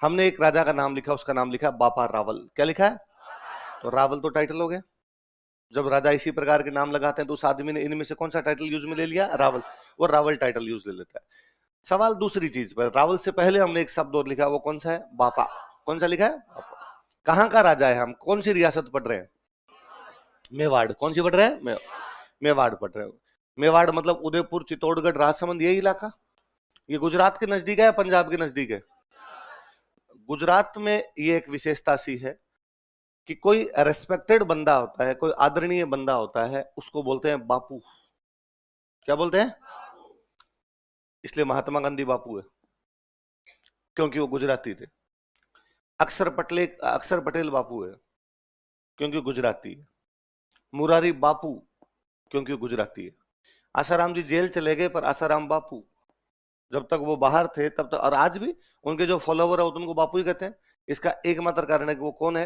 हमने एक राजा का नाम लिखा, उसका नाम लिखा बापा रावल। क्या लिखा है? तो रावल तो टाइटल हो गया। जब राजा इसी प्रकार के नाम लगाते हैं तो उस आदमी ने इनमें से कौन सा टाइटल यूज में ले लिया? रावल। वो रावल टाइटल यूज ले लेता है। सवाल दूसरी चीज पर, रावल से पहले हमने एक शब्द और लिखा, वो कौन सा है? बापा। कौन सा लिखा है? कहां का राजा है? हम कौन सी रियासत पढ़ रहे हैं? मेवाड़। कौन सी पढ़ रहे हैं? मेवाड़ पढ़ रहे हो। मेवाड़ मतलब उदयपुर, चित्तौड़गढ़, राजसमंद, यही इलाका। ये गुजरात के नजदीक है या पंजाब के नजदीक है? गुजरात में ये एक विशेषता सी है कि कोई रेस्पेक्टेड बंदा होता है, कोई आदरणीय बंदा होता है, उसको बोलते हैं बापू। क्या बोलते हैं? इसलिए महात्मा गांधी बापू है, क्योंकि वो गुजराती थे। अक्षर पटेल बापू है, क्योंकि गुजराती है। मुरारी बापू, क्योंकि गुजराती है। आसाराम जी जेल चले गए, पर आसाराम बापू। जब तक वो बाहर थे तब तक, और आज भी उनके जो फॉलोवर है उनको बापू ही कहते हैं। इसका एकमात्र कारण है कि वो कौन है?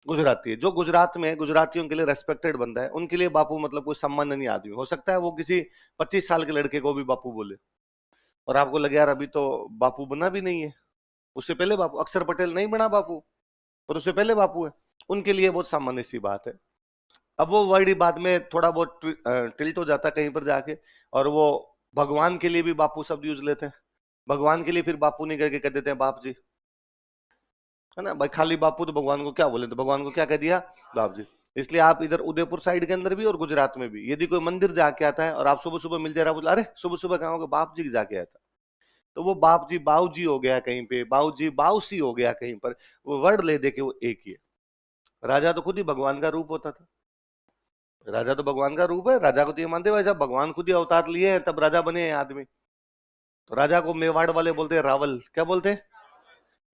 गुजराती है। जो गुजरात में गुजरातियों के लिए रेस्पेक्टेड बंदा है, उनके लिए बापू मतलब कोई सम्माननीय आदमी। हो सकता है वो किसी 25 साल के लड़के को भी बापू बोले, और आपको लगे यार अभी तो बापू बना भी नहीं है, उससे पहले बापू। अक्षर पटेल नहीं बना बापू, पर उससे पहले बापू है। उनके लिए बहुत सामान्य सी बात है। अब वो वर्ड ही बाद में थोड़ा बहुत टिल्ट हो जाता है कहीं पर जाके, और वो भगवान के लिए भी बापू शब्द यूज लेते हैं। भगवान के लिए फिर बापू नहीं करके कह देते हैं बाप जी, है ना भाई। खाली बापू तो भगवान को क्या बोले? तो भगवान को क्या कह दिया? बाप जी। इसलिए आप इधर उदयपुर साइड के अंदर भी और गुजरात में भी यदि कोई मंदिर जाके आता है और आप सुबह सुबह मिल जा रहा, बोला अरे सुबह सुबह कहाँ होगा? बाप जी जाके आया था। तो वो बाप जी बाऊ जी हो गया कहीं पे, बाऊ जी बाऊसी हो गया कहीं पर। वो वर्ड ले दे के वो एक ही है। राजा तो खुद ही भगवान का रूप होता था। राजा तो भगवान का रूप है। राजा को तो ये मानते भाई साहब भगवान खुद ही अवतार लिए हैं तब राजा बने हैं आदमी। तो राजा को मेवाड़ वाले बोलते हैं रावल। क्या बोलते हैं?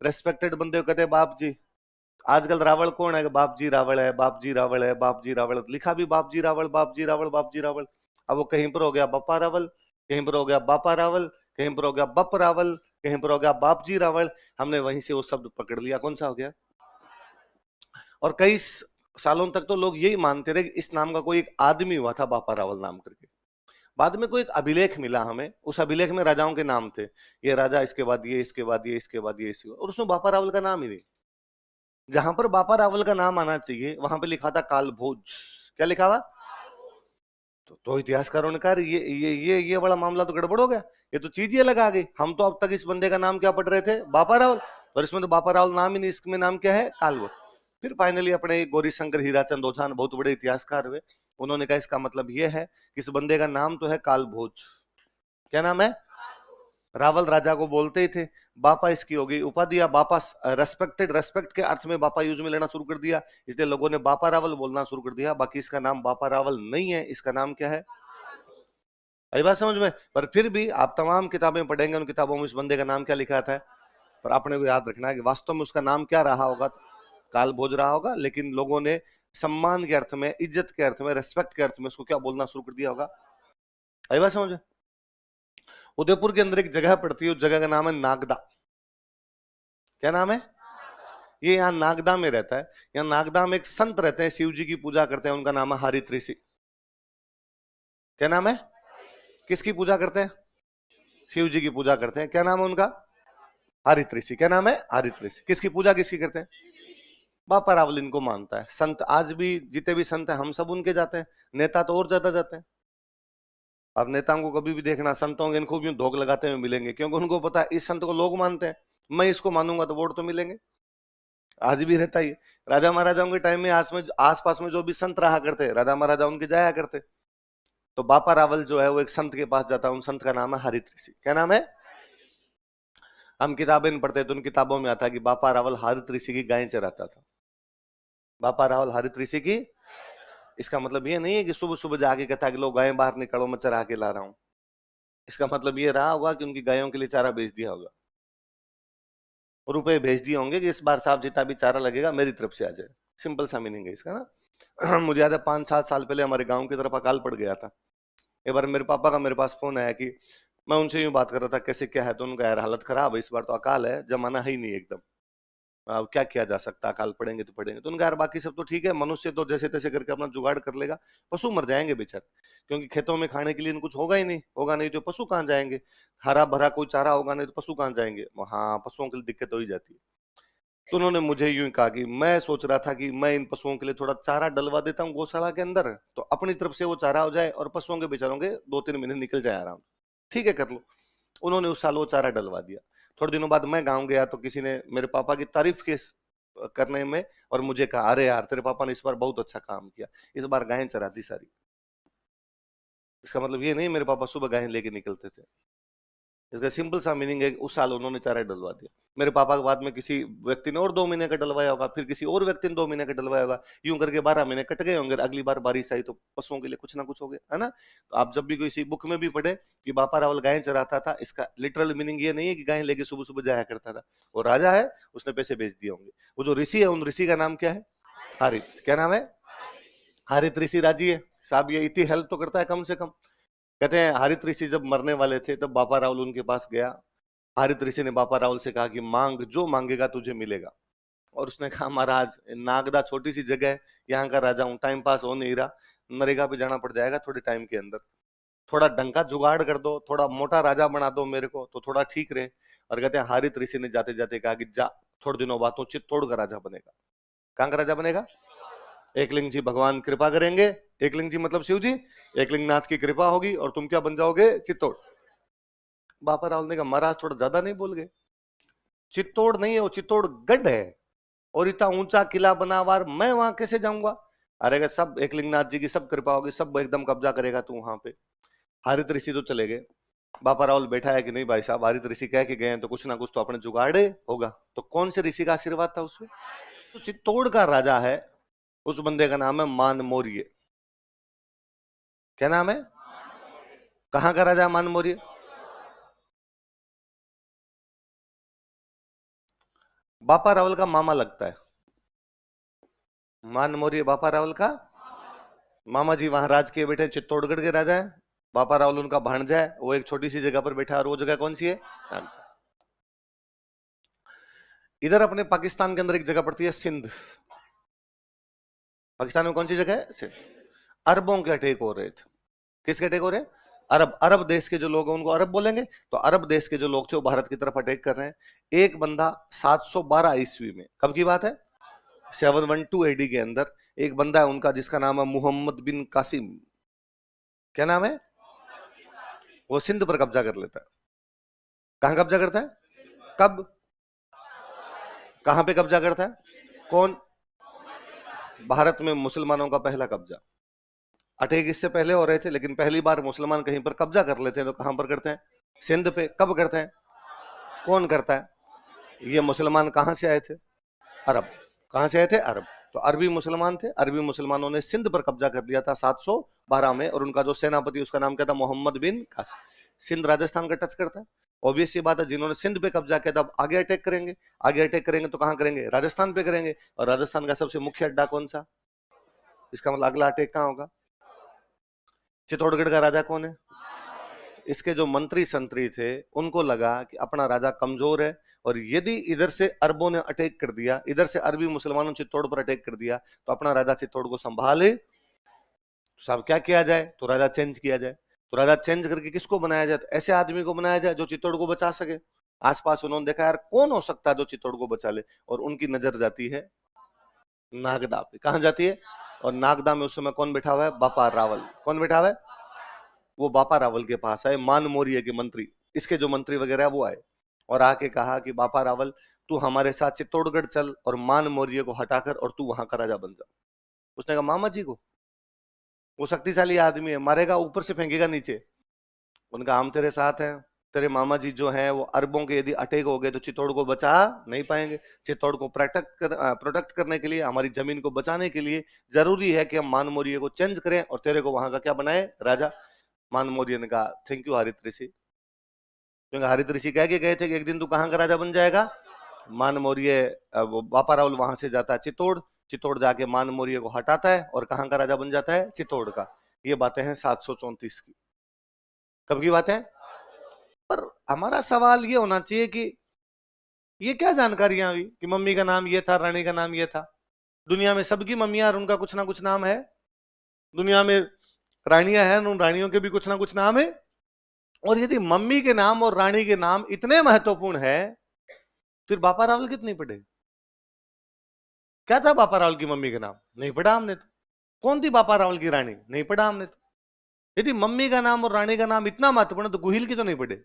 रेस्पेक्टेड बंदे को कहते हैं बाप जी। आजकल रावल कौन है? बाप जी रावल है, बाप जी रावल है, बाप जी रावल। लिखा भी बाप जी रावल, बाप जी रावल, बाप जी रावल। अब वो कहीं पर हो गया बप्पा रावल, कहीं पर हो गया बापा रावल, कहीं पर हो गया बप रावल, कहीं पर हो गया बाप जी रावल। हमने वहीं से वो शब्द पकड़ लिया, कौन सा हो गया। और कई सालों तक तो लोग यही मानते रहे कि इस नाम का कोई एक आदमी हुआ था बापा रावल नाम करके। बाद में कोई एक अभिलेख मिला हमें, उस अभिलेख में राजाओं के नाम थे। ये राजा, इसके बाद ये, इसके बाद ये, इसके बाद ये, इसके बाद, और उसमें बापा रावल का नाम ही नहीं। जहां पर बापा रावल का नाम आना चाहिए वहां पे लिखा था काल भोज। क्या लिखा हुआ? तो इतिहासकारों ने कहा ये बड़ा मामला तो गड़बड़ हो गया। ये तो चीज ही अलग आ गई। हम तो अब तक इस बंदे का नाम क्या पढ़ रहे थे? बापा रावल। और इसमें तो बापा रावल नाम ही नहीं, इसमें नाम क्या है? कालभोज। फिर फाइनली अपने गौरी शंकर हीराचंद ओझा, बहुत बड़े इतिहासकार हुए, उन्होंने कहा इसका मतलब ये है कि इस बंदे का नाम तो है कालभोज। क्या नाम है? रावल राजा को बोलते ही थे। बापा इसकी हो गई उपाधि, बापा रेस्पेक्टेड, रेस्पेक्ट के अर्थ में बापा यूज में लेना शुरू कर दिया, इसलिए लोगों ने बापा रावल बोलना शुरू कर दिया। बाकी इसका नाम बापा रावल नहीं है, इसका नाम क्या है? आई बात समझ में? पर फिर भी आप तमाम किताबें पढ़ेंगे, उन किताबों में इस बंदे का नाम क्या लिखा था। पर आपने को याद रखना है कि वास्तव में उसका नाम क्या रहा होगा? काल भोज रहा होगा, लेकिन लोगों ने सम्मान के अर्थ में, इज्जत के अर्थ में, रेस्पेक्ट के अर्थ में उसको क्या बोलना शुरू कर दिया होगा। आई बात समझ में? उदयपुर के अंदर एक जगह पड़ती है, उस जगह का नाम है नागदा। क्या नाम है? ये यहाँ नागदा में रहता है। यहाँ नागदा में एक संत रहते हैं, शिव जी की पूजा करते हैं, उनका नाम है हरित ऋषि। क्या नाम है? किसकी पूजा करते हैं? शिव जी की पूजा करते हैं। क्या नाम है उनका? हरित ऋषि। क्या नाम है? हरित ऋषि। किसकी पूजा किसकी करते हैं? बापा रावल इनको मानता है संत। आज भी जितने भी संत हैं हम सब उनके जाते हैं। नेता तो और ज्यादा जाते हैं। आप नेताओं को कभी भी देखना, संतों के इनको भी धोख लगाते हुए मिलेंगे, क्योंकि उनको पता है इस संत को लोग मानते हैं, मैं इसको मानूंगा तो वोट तो मिलेंगे। आज भी रहता ही। राजा महाराजाओं के टाइम में आस पास में जो भी संत रहा करते, राजा महाराजा उनके जाया करते। तो बापा रावल जो है वो एक संत के पास जाता है, उन संत का नाम है हरित ऋषि। क्या नाम है? हम किताबें पढ़ते तो उन किताबों में आता है कि बापा रावल हरित ऋषि की गायें चराता था। बापा रावल हरित ऋषि की। इसका मतलब ये नहीं है कि सुबह सुबह जाके कहता कि लोग गायें बाहर निकालो मैं चरा के ला रहा हूं। इसका मतलब ये रहा होगा कि उनकी गायों के लिए चारा बेच दिया होगा, रुपए भेज दिए होंगे कि इस बार साहब जितना भी चारा लगेगा मेरी तरफ से आ जाए। सिंपल सा मीनिंग है इसका ना। मुझे याद है 5-7 साल पहले हमारे गांव की तरफ अकाल पड़ गया था। एक बार मेरे पापा का मेरे पास फोन आया कि मैं उनसे यूं बात कर रहा था कैसे क्या है, तो उनका यार हालत खराब है, इस बार तो अकाल है, जमाना है ही नहीं एकदम। अब क्या किया जा सकता, अकाल पड़ेंगे तो पड़ेंगे। तो उनका यार बाकी सब तो ठीक है, मनुष्य तो जैसे तैसे करके अपना जुगाड़ कर लेगा, पशु मर जाएंगे बेचारे, क्योंकि खेतों में खाने के लिए कुछ होगा ही नहीं, होगा नहीं तो पशु कहाँ जाएंगे, हरा भरा कोई चारा होगा नहीं तो पशु कहाँ जाएंगे, हाँ पशुओं के लिए दिक्कत हो ही जाती है। तो उन्होंने मुझे यूं कहा कि मैं सोच रहा था कि मैं इन पशुओं के लिए थोड़ा चारा डलवा देता हूँ गौशाला के अंदर, तो अपनी तरफ से वो चारा हो जाए और पशुओं के बेचारों के 2-3 महीने निकल जाए आराम। ठीक है कर लो। उन्होंने उस साल वो चारा डलवा दिया। थोड़े दिनों बाद मैं गांव गया तो किसी ने मेरे पापा की तारीफ के करने में और मुझे कहा, अरे यार तेरे पापा ने इस बार बहुत अच्छा काम किया, इस बार गायें चरा दी सारी। इसका मतलब ये नहीं मेरे पापा सुबह गायें लेके निकलते थे, इसका सिंपल सा मीनिंग है कि उस साल उन्होंने चारा डलवा दिया। मेरे पापा के बाद में किसी व्यक्ति ने और 2 महीने का डलवाया होगा, फिर किसी और व्यक्ति ने 2 महीने का डलवाया होगा, यूं करके 12 महीने कट गए होंगे। अगली बार बारिश आई तो पशुओं के लिए कुछ ना कुछ हो गया, है ना। तो आप जब भी किसी बुक में भी पढ़े कि बापा रावल गायें चराता था, इसका लिटरल मीनिंग ये नहीं है कि गायें लेके सुबह सुबह जाया करता था। वो राजा है, उसने पैसे भेज दिए होंगे। वो जो ऋषि है, उन ऋषि का नाम क्या है? हारित। क्या नाम है? हारित ऋषि राजी है साहब, ये इतनी हेल्प तो करता है कम से कम। कहते हैं हारित ऋषि जब मरने वाले थे तब बापा रावल उनके पास गया। हारित ऋषि ने बापा रावल से कहा कि मांग, जो मांगेगा तुझे मिलेगा। और उसने कहा महाराज नागदा छोटी सी जगह है, यहाँ का राजा हूँ, टाइम पास हो नहीं रहा, नरेगा पे जाना पड़ जाएगा थोड़े टाइम के अंदर, थोड़ा ढंग का जुगाड़ कर दो, थोड़ा मोटा राजा बना दो मेरे को तो थोड़ा ठीक रहे। और कहते हैं हारित ऋषि ने जाते जाते कहा कि जा, थोड़े दिनों बाद तो चित्तौड़ का राजा बनेगा। कहाँ का राजा बनेगा? एकलिंग जी भगवान कृपा करेंगे, एकलिंग जी मतलब शिव जी, एकलिंग नाथ की कृपा होगी और तुम क्या बन जाओगे? चित्तौड़। बापा रावल ने कहा महाराज थोड़ा ज्यादा नहीं बोल गए? चित्तौड़ नहीं है वो, चित्तौड़गढ़ है, और इतना ऊंचा किला बना हुआ, मैं वहां कैसे जाऊंगा? अरे अगर सब एकलिंगनाथ जी की सब कृपा होगी, सब एकदम कब्जा करेगा तू वहां पे। हारित ऋषि तो चले गए। बापा रावल बैठा है कि नहीं भाई साहब, हारित ऋषि कह के गए हैं तो कुछ ना कुछ तो अपने जुगाड़े होगा। तो कौन से ऋषि का आशीर्वाद था उसमें? तो चित्तौड़ का राजा है, उस बंदे का नाम है मान मौर्य। क्या नाम है? कहाँ का राजा मान मौर्य? बापा रावल का मामा लगता है। मान मौर्य बापा रावल का मामा जी वहां राज किए बैठे, चित्तौड़गढ़ के राजा है। बापा रावल उनका भांजा है, वो एक छोटी सी जगह पर बैठा है, और वो जगह कौन सी है? इधर अपने पाकिस्तान के अंदर एक जगह पड़ती है सिंध। पाकिस्तान में कौन सी जगह है? सिंध। अरबों के अटैक हो रहे थे। किसके अटैक हो रहे हैं? अरब, अरब देश के जो लोग हैं उनको अरब बोलेंगे। तो अरब देश के जो लोग थे वो भारत की तरफ अटैक कर रहे हैं। एक बंदा 712 ईस्वी में, कब की बात है? 712 एडी के अंदर एक बंदा है उनका जिसका नाम है मोहम्मद बिन कासिम। क्या नाम है? वो सिंध पर कब्जा कर लेता है। कहां कब्जा करता है? कब? कहां पे कब्जा करता है? कौन? भारत में मुसलमानों का पहला कब्जा। अटैक इससे पहले हो रहे थे, लेकिन पहली बार मुसलमान कहीं पर कब्जा कर लेते हैं तो कहां पर करते हैं? सिंध पे। कब करते हैं? कौन करता है? ये मुसलमान कहां से आए थे? अरब। कहां से आए थे? अरब। तो अरबी मुसलमान थे, अरबी मुसलमानों ने सिंध पर कब्जा कर लिया था 712 में, और उनका जो सेनापति उसका नाम क्या था? मोहम्मद बिन कासिम। सिंध राजस्थान का टच करता है, ऑब्वियस सी बात है, जिन्होंने सिंध पे कब्जा किया था अब आगे अटैक करेंगे। आगे अटैक करेंगे तो कहां करेंगे? राजस्थान पे करेंगे। और राजस्थान का सबसे मुख्य अड्डा कौन सा? इसका मतलब अगला अटैक कहां होगा? चित्तौड़गढ़ का राजा कौन है? इसके जो मंत्री संतरी थे उनको लगा कि अपना राजा कमजोर है, और यदि इधर से अरबों ने अटैक कर दिया, इधर से अरबी मुसलमानों ने चित्तौड़ पर अटैक कर दिया, तो अपना राजा चित्तौड़ को संभाले। तो साहब क्या किया जाए? तो राजा चेंज किया जाए। तो राजा चेंज करके किसको बनाया जाए? तो ऐसे आदमी को बनाया जाए जो चित्तौड़ को बचा सके। आसपास उन्होंने देखा यार कौन हो सकता है जो चित्तौड़ को बचा ले, और उनकी नजर जाती है नागदा पे। कहां जाती है? और नागदा में उस समय कौन बैठा हुआ है? बापा रावल। कौन बैठा हुआ है? वो बापा रावल के पास आए, मान मौर्य के मंत्री, इसके जो मंत्री वगैरह है वो आए, और आके कहा कि बापा रावल तू हमारे साथ चित्तौड़गढ़ चल और मान मौर्य को हटाकर और तू वहां का राजा बन जा। उसने कहा मामा जी को? वो शक्तिशाली आदमी है, मारेगा ऊपर से फेंकेगा नीचे। उनका हम तेरे साथ हैं, तेरे मामा जी जो हैं वो अरबों के यदि अटैक हो गए तो चित्तौड़ को बचा नहीं पाएंगे। चित्तौड़ को प्रोटेक्ट करने के लिए, हमारी जमीन को बचाने के लिए जरूरी है कि हम मान मौर्य को चेंज करें और तेरे को वहां का क्या बनाए? राजा। मान मौर्य ने कहा थैंक यू हारित ऋषि, क्योंकि हारित ऋषि कह के गए थे कि एक दिन तू कहां का राजा बन जाएगा? मान मौर्य। वो बापा रावल वहां से जाता है चित्तौड़, चित्तौड़ जाके मान मौर्य को हटाता है और कहां का राजा बन जाता है? चित्तौड़ का। ये बातें हैं 734 की। कब की बात है? पर हमारा सवाल ये होना चाहिए कि ये क्या जानकारियां हुई कि मम्मी का नाम ये था, रानी का नाम ये था? दुनिया में सबकी मम्मियां और उनका कुछ ना कुछ नाम है, दुनिया में रानियां हैं, उन रानियों के भी कुछ ना कुछ नाम है। और यदि मम्मी के नाम और रानी के नाम इतने महत्वपूर्ण है, फिर बापा रावल कितनी पढ़े? क्या था बापा रावल की मम्मी के नाम? नहीं पढ़ा हमने तो। कौन थी बापा रावल की रानी? नहीं पढ़ा हमने तो। यदि मम्मी का नाम और रानी का नाम इतना महत्वपूर्ण है, तो गुहिल की तो नहीं पढ़े,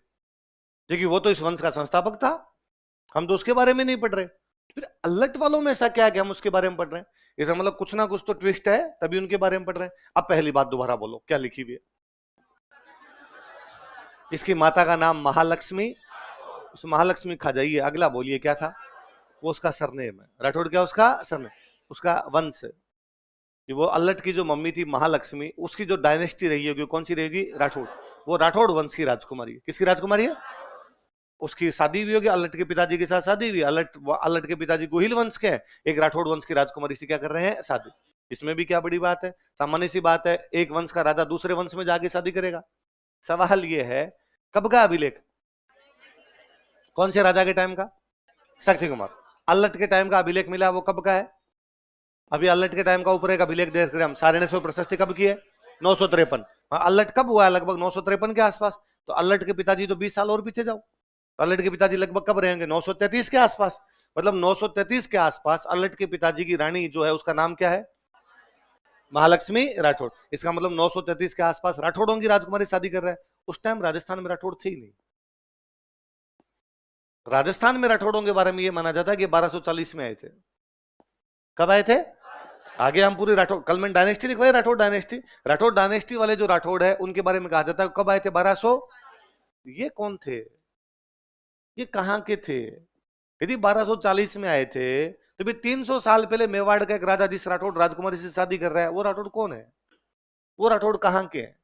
क्योंकि वो तो इस वंश का संस्थापक था। हम तो उसके बारे में नहीं पढ़ रहे। फिर अल्लट वालों में ऐसा क्या है कि हम उसके बारे में पढ़ रहे हैं? इसका मतलब कुछ ना कुछ तो ट्विस्ट है, तभी उनके बारे में पढ़ रहे हैं। अब पहली बात दोबारा बोलो, क्या लिखी हुई है? इसकी माता का नाम महालक्ष्मी। उस महालक्ष्मी खा जाइए, अगला बोलिए क्या था? वो उसका सरनेम है, राठौड़ क्या उसका सरनेम, उसका वंश है। कि वो अल्लट की जो मम्मी थी महालक्ष्मी, उसकी जो डायनेस्टी रही होगी कौन सी रहेगी? राठौड़। वो राठौड़ वंश की राजकुमारी है। किसकी राजकुमारी है? उसकी शादी भी होगी, अल्लट के पिताजी के साथ शादी हुई। अल्लट के पिताजी गोहिल वंश के हैं, एक राठौड़ वंश की राजकुमारी से क्या कर रहे हैं? शादी। इसमें भी क्या बड़ी बात है? सामान्य सी बात है, एक वंश का राजा दूसरे वंश में जाके शादी करेगा। सवाल यह है, कब का अभिलेख? कौन से राजा के टाइम का? शक्ति कुमार। अल्लट के टाइम का अभिलेख मिला, वो कब का है? अभी अल्लट के टाइम का ऊपर एक अभिलेख देख रहे हम, सारणेश्वर प्रशस्ति कब की है? 953। अल्लट कब हुआ है? लगभग 953 के आसपास। तो अल्लट के पिताजी तो 20 साल और पीछे जाओ, अल्लट के पिताजी लगभग कब रहेंगे? 933 के आसपास। मतलब 933 के आसपास अल्लट के पिताजी की रानी जो है उसका नाम क्या है? महालक्ष्मी राठौड़। इसका मतलब 933 के आसपास राठौड़ों की राजकुमारी शादी कर रहा है। उस टाइम राजस्थान में राठौड़ थे ही नहीं। राजस्थान में राठौड़ों के बारे में यह माना जाता है कि 1240 में आए थे। कब आए थे? आगे हम पूरी राठौड़, कल मैंने डायनेस्टी लिखवाई, राठौड़ डायनेस्टी वाले जो राठौड़ है उनके बारे में कहा जाता है कब आए थे? 1200। ये कौन थे? ये कहां के थे? यदि 1240 में आए थे, तो भी 300 साल पहले मेवाड़ का एक राजा जिस राठौड़ राजकुमारी से शादी कर रहा है, वो राठौड़ कौन है? वो राठौड़ कहां के हैं?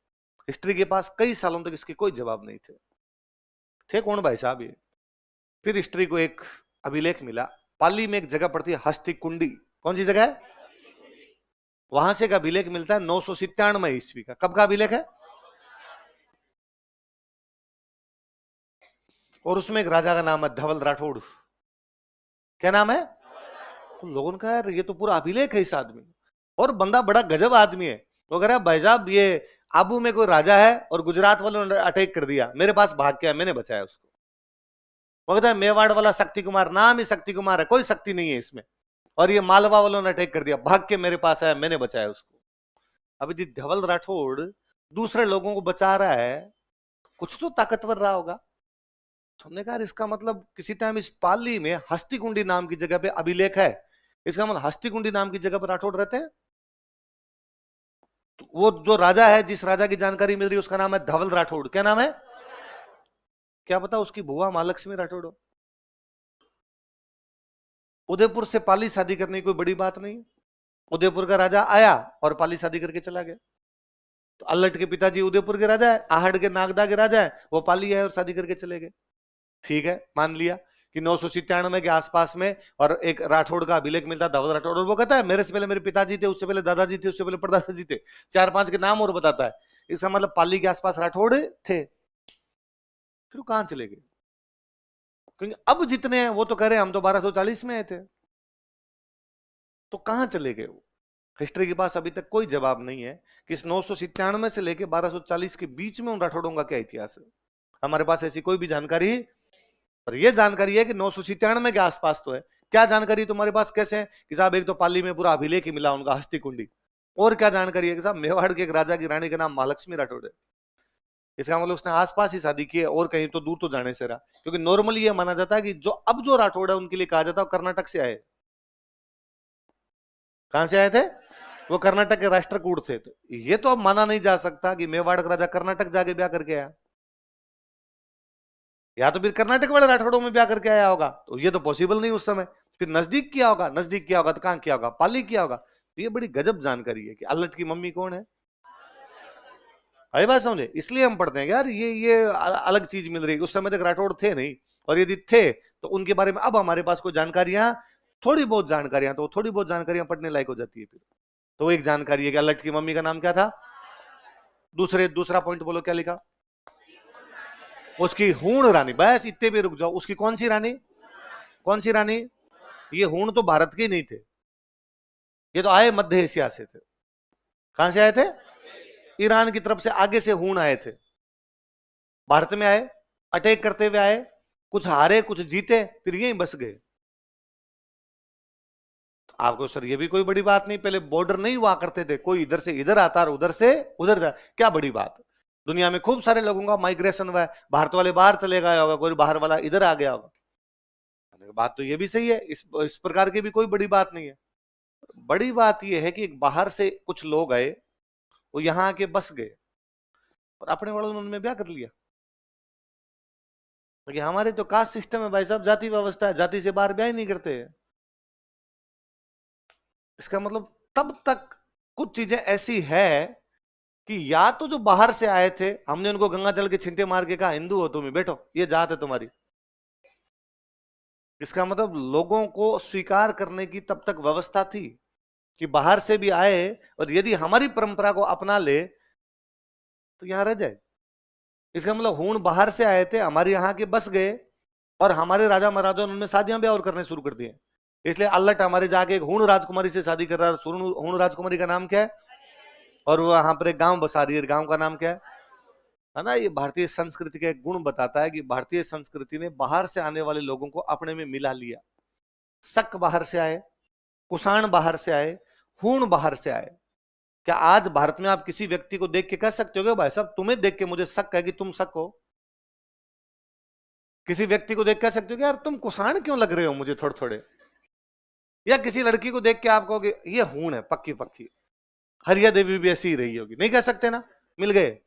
हिस्ट्री के पास कई सालों तक इसके कोई जवाब नहीं थे। थे कौन भाई साहब ये? फिर हिस्ट्री को एक अभिलेख मिला, पाली में एक जगह पड़ती है हस्तिकुंडी। कौन सी जगह है? वहां से एक अभिलेख मिलता है 997 ईस्वी का। कब का अभिलेख है? और उसमें एक राजा का नाम है धवल राठौड़। क्या नाम है? तो लोगों ने कहा यार ये तो पूरा अभिलेख है इस आदमी, और बंदा बड़ा गजब आदमी है। वो कह रहा है भाई साहब, ये आबू में कोई राजा है और गुजरात वालों ने अटैक कर दिया, मेरे पास भाग के आया, मैंने बचाया उसको। वो कहता है मेवाड़ वाला शक्ति कुमार, नाम ही शक्ति कुमार है, कोई शक्ति नहीं है इसमें, और ये मालवा वालों ने अटैक कर दिया, भाग के मेरे पास आया, मैंने बचाया उसको। अभी जी धवल राठौड़ दूसरे लोगों को बचा रहा है, कुछ तो ताकतवर रहा होगा। तो हमने कहा इसका मतलब किसी टाइम इस पाली में हस्तिकुंडी नाम की जगह पे अभिलेख है, इसका मतलब हस्तिकुंडी नाम की जगह पर राठौड़ रहते हैं। तो वो जो राजा है, जिस राजा की जानकारी मिल रही है, उसका नाम है धवल राठौड़। क्या नाम है? क्या पता उसकी बुआ महालक्ष्मी राठौड़ हो। उदयपुर से पाली शादी करने की कोई बड़ी बात नहीं। उदयपुर का राजा आया और पाली शादी करके चला गया। तो अल्लट के पिताजी उदयपुर के राजा है, आहड़ के नागदा के राजा है, वो पाली है और शादी करके चले गए। ठीक है, मान लिया कि 997 के आसपास में, और एक राठौड़ का अभिलेख मिलता है धवल राठौड़, और वो कहता है मेरे से पहले मेरे पिताजी थे, उससे पहले दादाजी थे, उससे पहले परदादाजी थे, 4-5 के नाम और बताता है। इसका मतलब पाली के आसपास राठौड़ थे। फिर कहां चले गए? क्योंकि अब जितने हैं वो तो कह रहे हैं हम तो 1240 में आए थे, तो कहां चले गए वो? हिस्ट्री के पास अभी तक कोई जवाब नहीं है कि इस 997 से लेकर 1240 के बीच में उन राठौड़ों का क्या इतिहास है। हमारे पास ऐसी कोई भी जानकारी, पर यह जानकारी है कि 997 के आसपास तो है। क्या जानकारी तुम्हारे पास कैसे है कि साहब एक तो पाली में पूरा अभिलेख ही मिला उनका हस्तिकुंडी, और क्या जानकारी है कि साहब मेवाड़ के एक राजा की रानी का नाम महालक्ष्मी राठौड़ है। इसका मतलब उसने आसपास ही शादी की है, और कहीं तो दूर तो जाने से रहा। क्योंकि नॉर्मली यह माना जाता है कि जो अब जो राठौड़ है उनके लिए कहा जाता है कर्नाटक से आए। कहां से आए थे? वो कर्नाटक के राष्ट्रकूट थे। तो ये तो अब माना नहीं जा सकता कि मेवाड़ का राजा कर्नाटक जाके ब्याह करके आया, या तो फिर कर्नाटक वाले राठौड़ों में ब्याह करके आया होगा, तो ये तो पॉसिबल नहीं उस समय। फिर नजदीक किया होगा, नजदीक किया होगा तो कहां किया होगा? पाली किया होगा। तो ये बड़ी गजब जानकारी है कि अल्लट की मम्मी कौन है। आई बात समझे? इसलिए हम पढ़ते हैं यार ये अलग चीज मिल रही है। उस समय तक राठौड़ थे नहीं, और यदि थे तो उनके बारे में अब हमारे पास कोई जानकारियां, थोड़ी बहुत जानकारियां, तो थोड़ी बहुत जानकारियां पढ़ने लायक हो जाती है फिर। तो एक जानकारी है कि अल्लट की मम्मी का नाम क्या था। दूसरा पॉइंट बोलो क्या लिखा? उसकी हूण रानी। बस इतने भी रुक जाओ। उसकी कौन सी रानी? कौन सी रानी? ये हूण तो भारत के नहीं थे, ये तो आए मध्य एशिया से थे। कहां से आए थे? ईरान की तरफ से आगे से हूण आए थे, भारत में आए, अटैक करते हुए आए, कुछ हारे कुछ जीते, फिर यहीं बस गए। आपको सर ये भी कोई बड़ी बात नहीं, पहले बॉर्डर नहीं हुआ करते थे, कोई इधर से इधर आता और उधर से उधर जा, क्या बड़ी बात? दुनिया में खूब सारे लोगों का माइग्रेशन हुआ है, भारत वाले बाहर चले गए होगा, कोई बाहर वाला इधर आ गया होगा। बात तो ये भी सही है, इस प्रकार की भी कोई बड़ी बात नहीं है। बड़ी बात यह है कि बाहर से कुछ लोग आए, वो यहां आके बस गए और अपने वालों ने उनमें ब्याह कर लिया। क्योंकि हमारे तो कास्ट सिस्टम है भाई साहब, जाति व्यवस्था है, जाति से बाहर ब्याह ही नहीं करते। इसका मतलब तब तक कुछ चीजें ऐसी है कि या तो जो बाहर से आए थे हमने उनको गंगा जल के छिंटे मार के कहा हिंदू हो तुम, बैठो ये जात है तुम्हारी। इसका मतलब लोगों को स्वीकार करने की तब तक व्यवस्था थी कि बाहर से भी आए और यदि हमारी परंपरा को अपना ले तो यहां रह जाए। इसका मतलब हूण बाहर से आए थे, हमारे यहाँ के बस गए और हमारे राजा महाराजा ने उनमें शादियां ब्याह और करने शुरू कर दिए। इसलिए अल्लट हमारे जाके एक हूण राजकुमारी से शादी कर रहा है। हूण राजकुमारी का नाम क्या है? और वो वहां पर एक गांव बसा रही है, गांव का नाम क्या है ना? ये भारतीय संस्कृति का एक गुण बताता है कि भारतीय संस्कृति ने बाहर से आने वाले लोगों को अपने में मिला लिया। शक बाहर से आए, कुषाण बाहर से आए, हूण बाहर से आए। क्या आज भारत में आप किसी व्यक्ति को देख के कह सकते हो भाई साहब तुम्हें देख के मुझे शक है कि तुम शक हो? किसी व्यक्ति को देख कह सकते हो कि यार तुम कुषाण क्यों लग रहे हो मुझे थोड़े थोड़े? या किसी लड़की को देख के आप कहोगे ये हूण है पक्की पक्की, हरिया देवी भी ऐसी ही रही होगी? नहीं कह सकते ना। मिल गए,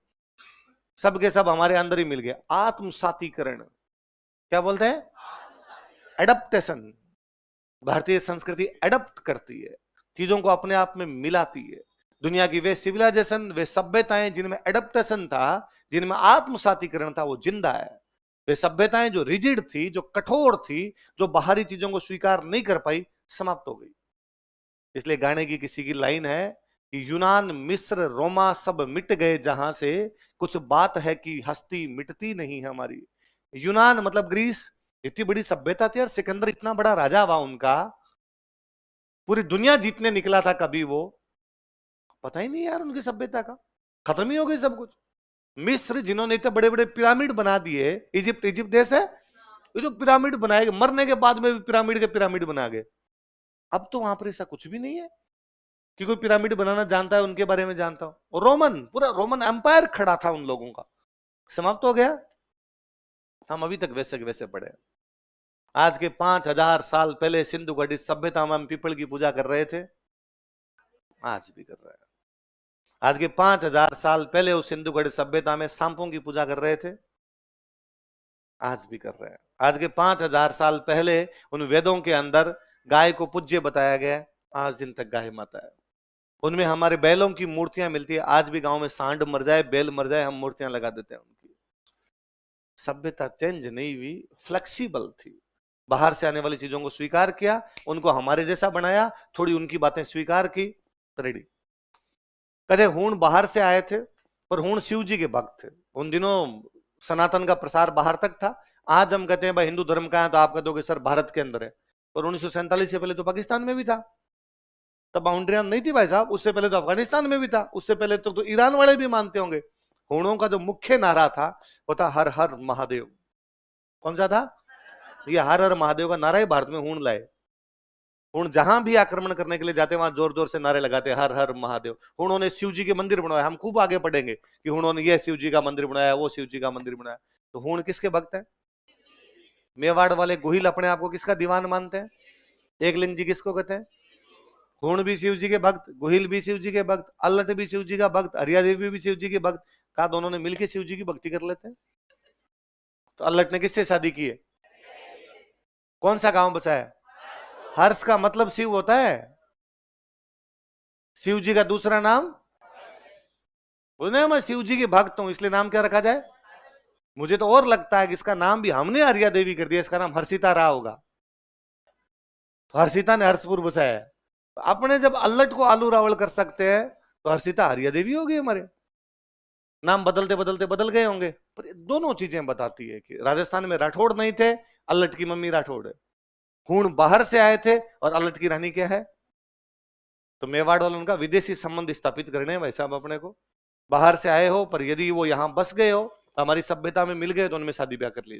सब के सब हमारे अंदर ही मिल गए। आत्मसातीकरण क्या बोलते हैं? एडप्टेशन। भारतीय संस्कृति एडप्ट करती है, चीजों को अपने आप में मिलाती है। दुनिया की वे सिविलाइजेशन, वे सभ्यताएं जिनमें एडप्टेशन था, जिनमें आत्मसातीकरण था, वो जिंदा है। वे सभ्यताएं जो रिजिड थी, जो कठोर थी, जो बाहरी चीजों को स्वीकार नहीं कर पाई, समाप्त हो गई। इसलिए गाने की किसी की लाइन है कि यूनान मिस्र रोमा सब मिट गए जहां से, कुछ बात है कि हस्ती मिटती नहीं हमारी। यूनान मतलब ग्रीस, इतनी बड़ी सभ्यता थी यार, सिकंदर इतना बड़ा राजा हुआ उनका, पूरी दुनिया जीतने निकला था कभी, वो पता ही नहीं यार उनकी सभ्यता का, खत्म ही हो गई सब कुछ। मिस्र जिन्होंने इतने बड़े बड़े पिरामिड बना दिए, इजिप्ट, इजिप्ट देश है, ये जो पिरामिड बनाए, मरने के बाद में भी पिरामिड के पिरामिड बना गए। अब तो वहां पर ऐसा कुछ भी नहीं है कि कोई पिरामिड बनाना जानता है, उनके बारे में जानता हो। और रोमन, पूरा रोमन एम्पायर खड़ा था उन लोगों का, समाप्त हो गया। हम अभी तक वैसे के वैसे पड़े। आज के 5000 साल पहले सिंधु घाटी सभ्यता में हम पीपल की पूजा कर रहे थे, आज भी कर रहे हैं। आज के 5000 साल पहले उस सिंधु घाटी सभ्यता में सांपों की पूजा कर रहे थे, आज भी कर रहे हैं। आज के 5000 साल पहले उन वेदों के अंदर गाय को पूज्य बताया गया, आज दिन तक गाय माता है। उनमें हमारे बैलों की मूर्तियां मिलती है, आज भी गांव में सांड मर जाए, बैल मर जाए, हम मूर्तियां लगा देते हैं उनकी। सभ्यता चेंज नहीं हुई, फ्लेक्सिबल थी। बाहर से आने वाली चीजों को स्वीकार किया, उनको हमारे जैसा बनाया, थोड़ी उनकी बातें स्वीकार की, रेडी। कहते हूण बाहर से आए थे, पर हूण शिव जी के भक्त थे। उन दिनों सनातन का प्रसार बाहर तक था। आज हम कहते हैं भाई हिंदू धर्म का है, तो आप कह दोगे सर भारत के अंदर है, पर 1947 से पहले तो पाकिस्तान में भी था, तब बाउंड्रियां नहीं थी भाई साहब। उससे पहले तो अफगानिस्तान में भी था, उससे पहले तो ईरान वाले भी मानते होंगे। हूणों का जो मुख्य नारा था वो था हर हर महादेव। कौन सा था? ये हर हर महादेव का नारा ही भारत में हूण लाए। हूण जहां भी आक्रमण करने के लिए जाते वहां जोर जोर से नारे लगाते हर हर महादेव। हूणों ने शिव जी के मंदिर बनवाए, हम खूब आगे पढ़ेंगे कि हूणों ने यह शिव जी का मंदिर बनाया, वो शिव जी का मंदिर बनाया। तो हूण किसके भक्त है? मेवाड़ वाले गोहिल अपने आप को किसका दीवान मानते हैं? एकलिंग जी किसको कहते हैं? हूण भी शिव जी के भक्त, गोहिल भी शिव जी के भक्त, अल्लट भी शिव जी का भक्त, हरिया देवी भी शिव जी के भक्त। कहा दोनों ने मिलकर शिव जी की भक्ति कर लेते हैं। तो अल्लट ने किससे शादी की है? कौन सा गांव बचा है? हर्ष का मतलब शिव होता है, शिव जी का दूसरा नाम। उन्हें मैं शिव जी के भक्त हूं इसलिए नाम क्या रखा जाए? मुझे तो और लगता है कि इसका नाम भी हमने हरिया देवी कर दिया, इसका नाम हर्षिता रहा होगा। तो हर्षिता ने हर्षपुर बसाया है। तो अपने जब अल्लट को आलू रावल कर सकते हैं तो हर्षिता हरिया देवी होगी। हमारे नाम बदलते बदलते बदल गए होंगे, पर दोनों चीजें बताती है कि राजस्थान में राठौड़ नहीं थे, अल्लट की मम्मी राठौड़ है। हूण बाहर से आए थे और अलट की रानी क्या है? तो मेवाड़ वालों का विदेशी संबंध स्थापित करने हैं भाई साहब अपने को। बाहर से आए हो पर यदि वो यहां बस गए हो, हमारी सभ्यता में मिल गए तो उनमें शादी ब्याह कर लीजिए।